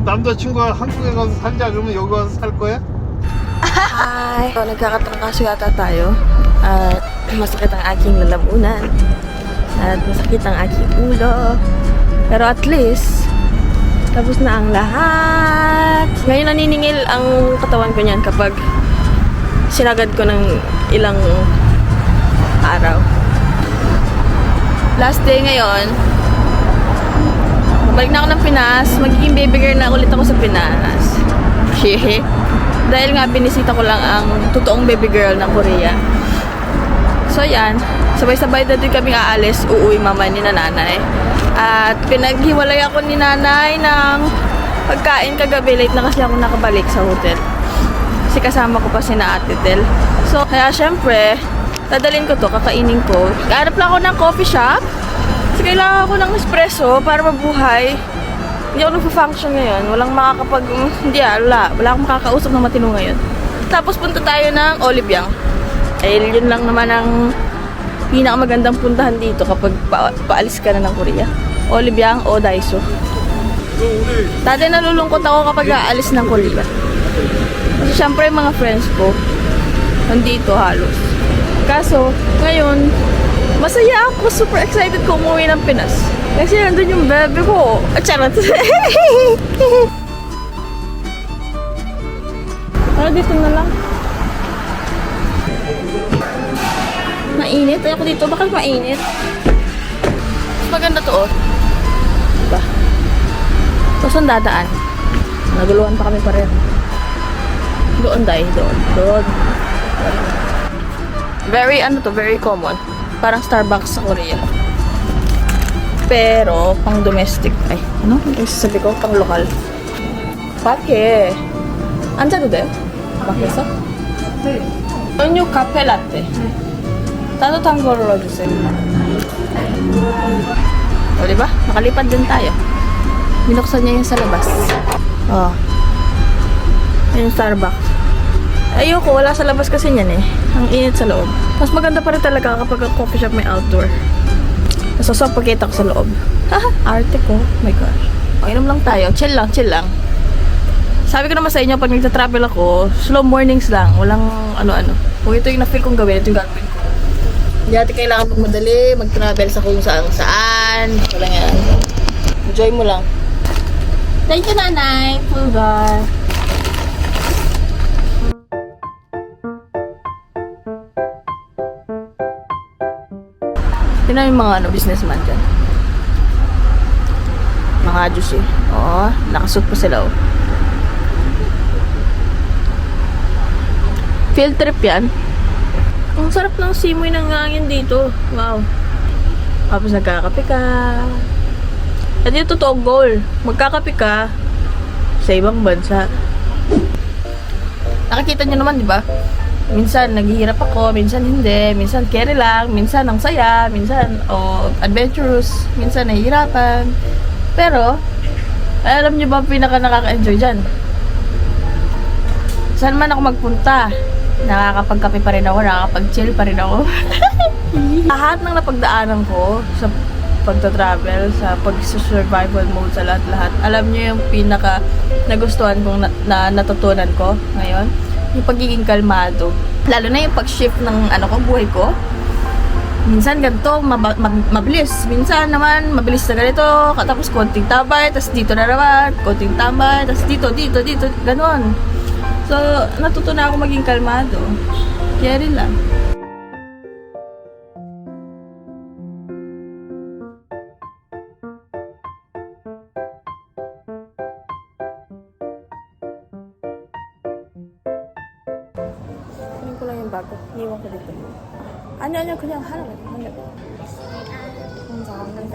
남자친구가 한국에 가서 살자 그러면 여기 와서 살 거야? Hi! So, nagkakatrangkaso yata tayo. At masakit ang aking lalamunan. At masakit ang aking ulo. Pero at least, tapos na ang lahat. Ngayon naniningil ang katawan ko niyan kapag sinagad ko ng ilang araw. Last day ngayon, balik na ako ng Pinas. Magiging baby girl na ulit ako sa Pinas. Hehe. Dahil nga binisita ko lang ang totoong baby girl ng Korea. So yan, sabay-sabay na din kami aalis, uuwi mama ni nanay. At pinaghiwalay ako ni nanay ng pagkain kagabi. Late na kasi ako nakabalik sa hotel. Kasi kasama ko pa si na Ate Tel. So kaya syempre, dadalhin ko to, kakainin ko. Hanap lang ako ng coffee shop. Kasi kailangan ko ng espresso para mabuhay. Hindi ako nagpa-function ngayon. Walang makakapag... wala akong makakausap na matino ngayon. Tapos punta tayo ng Olibyang. Eh, yun lang naman ang pinakamagandang puntahan dito kapag paalis ka na ng Korea. Olibyang o Daiso. Dati nalulungkot ako kapag aalis ng Korea. Kasi syempre mga friends ko, nandito halos. Kaso, ngayon, masaya ako. Super excited ko umuwi ng Pinas. Kasi nandun yung bebe ko. Charot. Pero dito na lang. Mainit. Ayoko dito. Bakit mainit? Maganda to, oh. Diba? So, saan dadaan? Naguluhan pa kami pa rin. Doon, dahil. Doon. Very, very common. Parang Starbucks sa Korea. Pero, pang domestic. Ay, ano? Yung sasabi ko, pang lokal. Pake. 앉아도 돼요? 밖에서? 네. 연유 카페 라떼. 따뜻한 걸로 주세요. O, diba? Nakalipad din tayo. Binuksan niya yung sa labas. Oh. Yung Starbucks. Ayoko, wala sa labas kasi niyan eh. Ang init sa loob. Mas maganda pa rin talaga kapag ang coffee shop may outdoor. Nasasok pagkita ko sa loob. Haha, arte ko. Oh my gosh. Inom lang tayo. Chill lang. Sabi ko naman sa inyo, pag nagta-travel ako, slow mornings lang. Walang ano-ano. Kung ito yung na-feel kong gawin, ito yung gagawin ko. Hindi natin kailangan magmadali, mag-travel sa kung saan. Walang yan. Enjoy mo lang. Thank you, nanay. Full bar. Tingnan yung mga businessman dyan. Mga juice eh. Oo, nakasuot pa sila oh. Field trip yan. Ang sarap ng simoy ng hangin dito. Wow. Tapos nagkakape ka. At yung totoong goal, magkakape ka sa ibang bansa. Nakikita nyo naman, di ba? Minsan naghihirap ako, minsan hindi, minsan carry lang, minsan ang saya, minsan adventurous, minsan nahihirapan. Pero, alam niyo ba ang pinaka nakaka-enjoy dyan? Saan man ako magpunta, nakakapagkape pa rin ako, nakakapag-chill pa rin ako. Lahat ng napagdaanan ko sa pagta-travel, sa pag-survival mode, sa lahat-lahat. Alam niyo yung pinaka nagustuhan kong natutunan ko ngayon? Yung pagiging kalmado. Lalo na yung pag-shift ng buhay ko. Minsan ganito, mabilis. Minsan naman, mabilis na ganito. Tapos konting tambay, tapos dito na naman. Konting tambay, tapos dito, ganon. So, natutunan ako maging kalmado. Kaya rin lang. bago. Iwan ko dito. 아니요, 그냥 하라고. 감사합니다.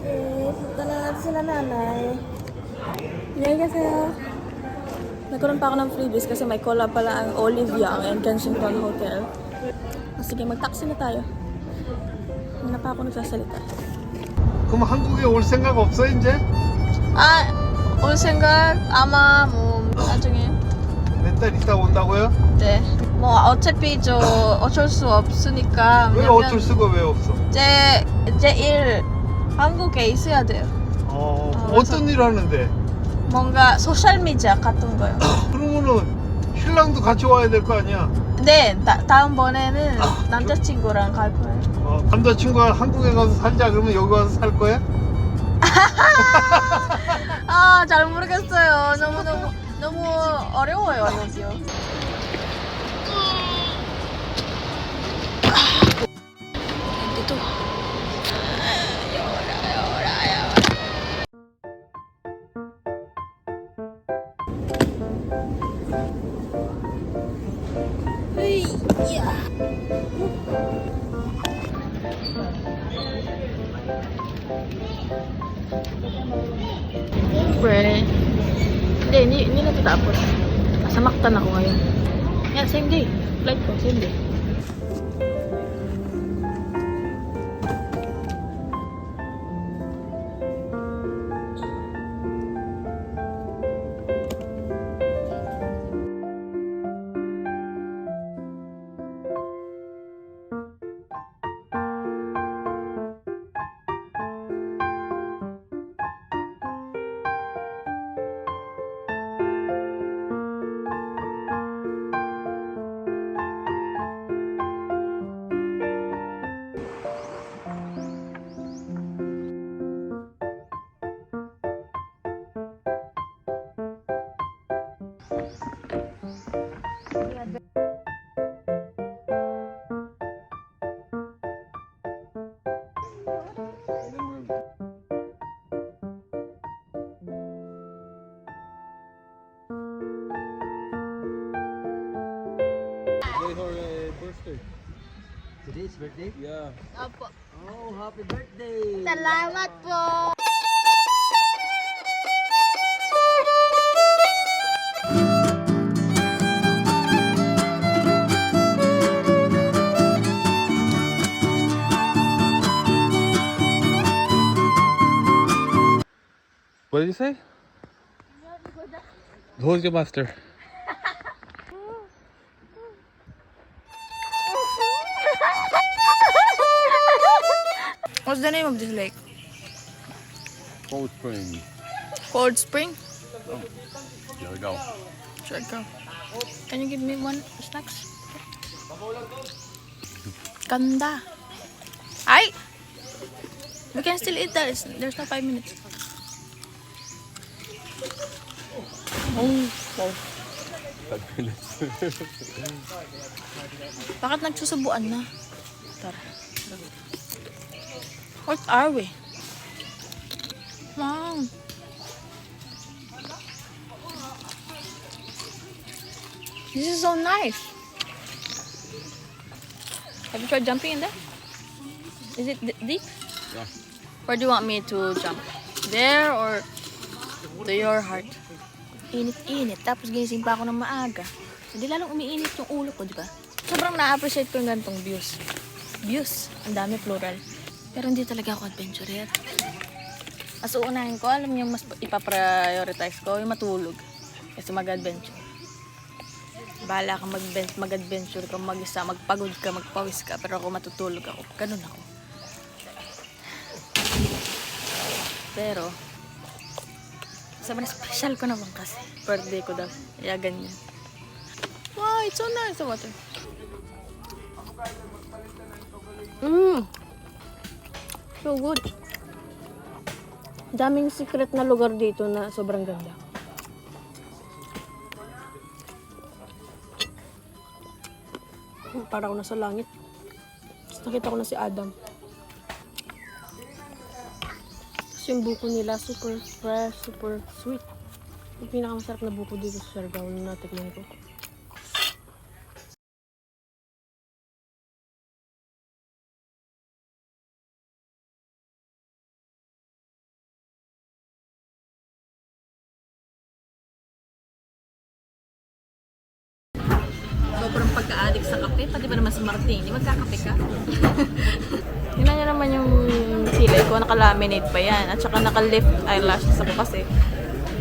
네, punta na natin sila nanay. Inay kayo. Nagkaroon pa ako ng freebies kasi may collab pala ang Olivyang and Kensington Hotel. Sige, mag-taxi na tayo. Hindi na pa ako nagsasalita. 그럼 한국에 올 생각 없어 이제? 올 생각 아마 뭐 나중에. 몇 달 있다 온다고요? 네. 뭐 어차피 저 어쩔 수 없으니까. 왜 어쩔 수가 왜 없어? 제 일 한국에 있어야 돼요. 어떤 일 하는데? 뭔가 소셜 미디어 같은 거요. 그러면은 신랑도 같이 와야 될 거 아니야? 네, 다음번에는 남자친구랑 갈 거예요. 남자친구가 한국에 가서 살자 그러면 여기 와서 살 거야? 아, 잘 모르겠어요. 너무 어려워요, 여기요. dito. Ay, yeah. Siyempre. Hindi natatapos. Nasa Mactan ako ngayon. Yeah, same day. Flight ko, same day. Birthday. Today's birthday? Yeah. Opo. Oh, happy birthday! Salamat po. What did you say? Who's your master? What's the name of this lake? Cold Spring. Cold Spring? There we go. Sure, go. Can you give me one snacks? Ganda. Ay! We can still eat that. There's no 5 minutes. Oh, wow. 5 minutes. Bakit nagsusubuan na? Tara. What are we? Wow. This is so nice. Have you tried jumping in there? Is it deep? Yeah. Where do you want me to jump? There or to your heart? Init-init. Tapos ginising pa ako ng maaga. Hindi lalong umiinit yung ulo ko, di ba? Sobrang na-appreciate ko yung ganitong views. Views. Ang dami plural. Pero hindi talaga ako adventurer. Mas uunahin ko, alam niyo, mas ipaprioritize ko yung matulog. Kasi mag-adventure. Bahala ka mag-adventure ka, mag-isa, magpagod ka, magpawis ka. Pero ako matutulog ako. Ganun ako. Pero, sobrang special ko naman kasi. Birthday ko daw. Kaya ganyan. Wow, it's so nice the water. So good. Daming secret na lugar dito na sobrang ganda. Parang ako nasa langit. Tapos nakita ko na si Adam. Tapos yung buko nila, super fresh, super sweet. Yung pinakamasarap na buko dito sa Siargao na natikman ko. Sobrang pagka-addict sa kape, pati ba naman si Martin, magkakape ka? Tingnan niyo naman yung kilay ko, naka-laminate pa yan. At saka naka-lift eyelashes ako kasi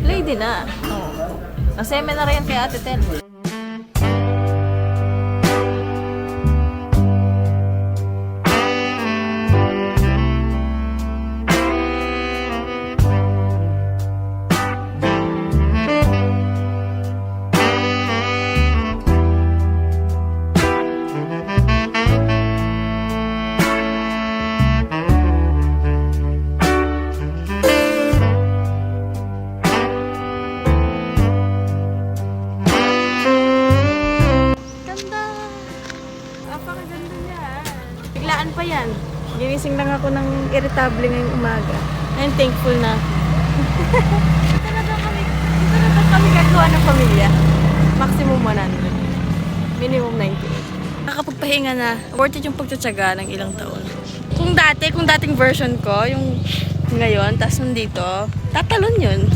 lady na. Oh. Na-seminar yan kay Ate Tel. Napakaganda niyan. Biglaan pa yan. Ginising lang ako ng irritable ngayong umaga. I'm thankful na. Dito na daw kami gagawa ng pamilya. Maximum 100. Minimum 98. Nakakapagpahinga na. Worth it yung pagtsatsaga ng ilang taon. Kung dating version ko, yung ngayon, tas nandito, tatalon yun.